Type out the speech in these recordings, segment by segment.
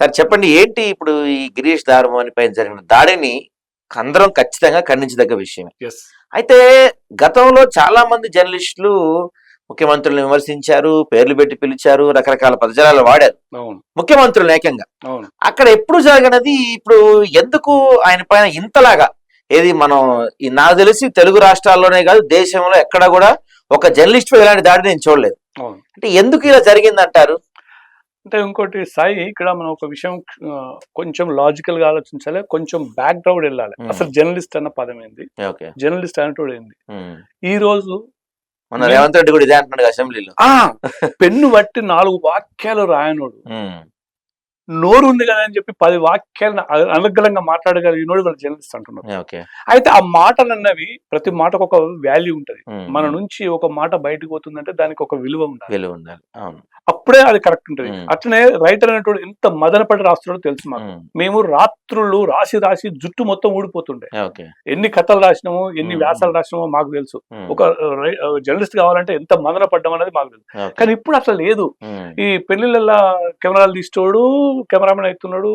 Sir చెప్పండి, ఏంటి ఇప్పుడు ఈ గిరీష్ దారుమోని పైన జరిగిన దాడిని అందరం ఖచ్చితంగా ఖండించదగ్గ విషయమే. ఎస్. అయితే గతంలో చాలా మంది జర్నలిస్టులు ముఖ్యమంత్రులను విమర్శించారు, పేర్లు పెట్టి పిలిచారు, రకరకాల పదజాలాలు వాడారు అవును. ముఖ్యమంత్రులు ఏకంగా. అవును. అక్కడ ఎప్పుడు జరగనది ఇప్పుడు ఎందుకు ఆయన పైన ఇంతలాగా ఏది మనం నాకు తెలిసి తెలుగు రాష్ట్రాల్లోనే కాదు దేశంలో ఎక్కడ కూడా ఒక జర్నలిస్ట్ పై ఇలాంటి దాడి నేను చూడలేదు. అవును. అంటే ఎందుకు ఇలా జరిగింది అంటారు? అంటే ఇంకోటి సాయి, ఇక్కడ మనం ఒక విషయం కొంచెం లాజికల్ గా ఆలోచించాలి, కొంచెం బ్యాక్ గ్రౌండ్ వెళ్ళాలి. అసలు జర్నలిస్ట్ అన్న పదం ఏంది, ఓకే, జర్నలిస్ట్ అనేటోడు ఏంది. ఈ రోజు మన రేవంత్ రెడ్డి కూడా ఇదే అంటున్నాడు అసెంబ్లీలో. పెన్ను బట్టి 4 వాక్యాలు రాయనోడు, నోరు ఉంది కదా అని చెప్పి 10 వాక్యాలను అనర్గళంగా మాట్లాడగలిగినోడు వాళ్ళ జర్నలిస్ట్ అంటున్నారు. అయితే ఆ మాటలు అన్నవి ప్రతి మాటకు ఒక వాల్యూ ఉంటది. మన నుంచి ఒక మాట బయటకు పోతుందంటే దానికి ఒక విలువ ఉండాలి. అప్పుడే అది కరెక్ట్ ఉంటుంది. అట్లనే రైటర్ అనేటోడు ఎంత మదన పడి రాస్తున్నాడో తెలుసు మాకు. మేము రాత్రులు రాసి రాసి జుట్టు మొత్తం ఊడిపోతుండే. ఎన్ని కథలు రాసినామో, ఎన్ని వ్యాసాలు రాసినామో మాకు తెలుసు. ఒక జర్నలిస్ట్ కావాలంటే ఎంత మదన పడ్డం అనేది మాకు తెలుసు. కానీ ఇప్పుడు అట్లా లేదు. ఈ పెళ్లిళ్ళ కెమెరాలు తీసుకోడు, కెమెరామెన్ అవుతున్నాడు.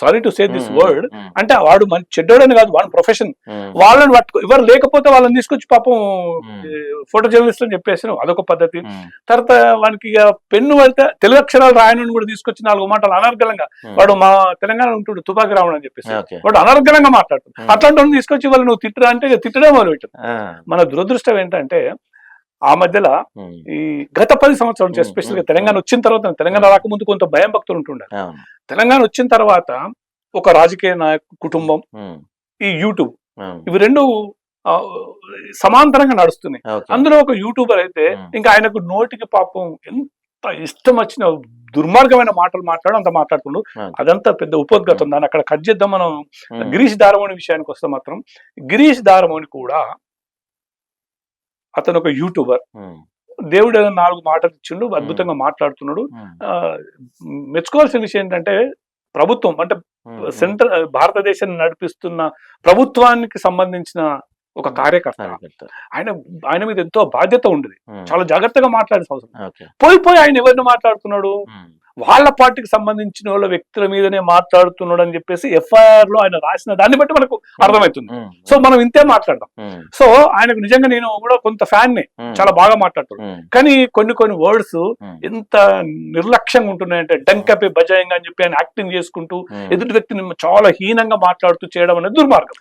Sorry to say this word, అంటే వాడు మంచి చెడ్డోడని కాదు, వాడు ప్రొఫెషన్. వాళ్ళని ఎవరు లేకపోతే వాళ్ళని తీసుకొచ్చి పాపం ఫోటో జర్నలిస్ట్ అని చెప్పేసి అదొక పద్ధతి. తర్వాత వానికి పెన్ను పడితే తెలుగు అక్షరాలు రాయను కూడా తీసుకొచ్చి 4 మాటలు అనర్గళంగా, వాడు మా తెలంగాణ ఉంటుడు తుపాకి రావడం అని చెప్పేసి వాడు అనర్గళంగా మాట్లాడుతాడు. అట్లాంటి వాళ్ళని తీసుకొచ్చి వాళ్ళు నువ్వు తిట్టరా అంటే తిట్టడే మొదలుపెట్టారు. మన దురదృష్టం ఏంటంటే ఆ మధ్యలో ఈ గత 10 సంవత్సరాల నుంచి ఎస్పెషల్ గా తెలంగాణ వచ్చిన తర్వాత, తెలంగాణ రాకముందు కొంత భయం భక్తులు ఉంటుండే. తెలంగాణ వచ్చిన తర్వాత ఒక రాజకీయ నాయక కుటుంబం, ఈ యూట్యూబ్, ఇవి రెండు సమాంతరంగా నడుస్తున్నాయి. అందులో ఒక యూట్యూబర్ అయితే ఇంకా ఆయనకు నోటికి పాపం ఎంత ఇష్టం వచ్చిన దుర్మార్గమైన మాటలు అంత మాట్లాడుతుండు. అదంతా పెద్ద ఉపోద్ఘాతం. దాన్ని అక్కడ కట్ చేద్దాం. మనం గిరీష్ దారమోని విషయానికి వస్తే మాత్రం, గిరీష్ దారమోని కూడా అతను ఒక యూట్యూబర్. దేవుడు 4 మాటలు ఇచ్చిండు, అద్భుతంగా మాట్లాడుతున్నాడు. మెచ్చుకోవాల్సిన విషయం ఏంటంటే ప్రభుత్వం అంటే సెంట్రల్ భారతదేశాన్ని నడిపిస్తున్న ప్రభుత్వానికి సంబంధించిన ఒక కార్యకర్త. ఆయన మీద ఎంతో బాధ్యత ఉండేది. చాలా జాగ్రత్తగా మాట్లాడాల్సిన అవసరం. పోయి ఆయన ఎవరిని మాట్లాడుతున్నాడు, వాళ్ళ పార్టీకి సంబంధించిన వాళ్ళ వ్యక్తుల మీదనే మాట్లాడుతున్నాడు అని చెప్పేసి ఎఫ్ఐఆర్ లో ఆయన రాసిన దాన్ని బట్టి మనకు అర్థమవుతుంది. సో మనం ఇంతే మాట్లాడదాం. సో ఆయనకు నిజంగా నేను కూడా కొంత ఫ్యాన్ ని, చాలా బాగా మాట్లాడుతున్నాడు. కానీ కొన్ని వర్డ్స్ ఎంత నిర్లక్ష్యంగా ఉంటున్నాయంటే డంకపై బజాయంగా అని చెప్పి ఆయన యాక్టింగ్ చేసుకుంటూ ఎదుటి వ్యక్తిని చాలా హీనంగా మాట్లాడుతూ చేయడం అనేది దుర్మార్గం.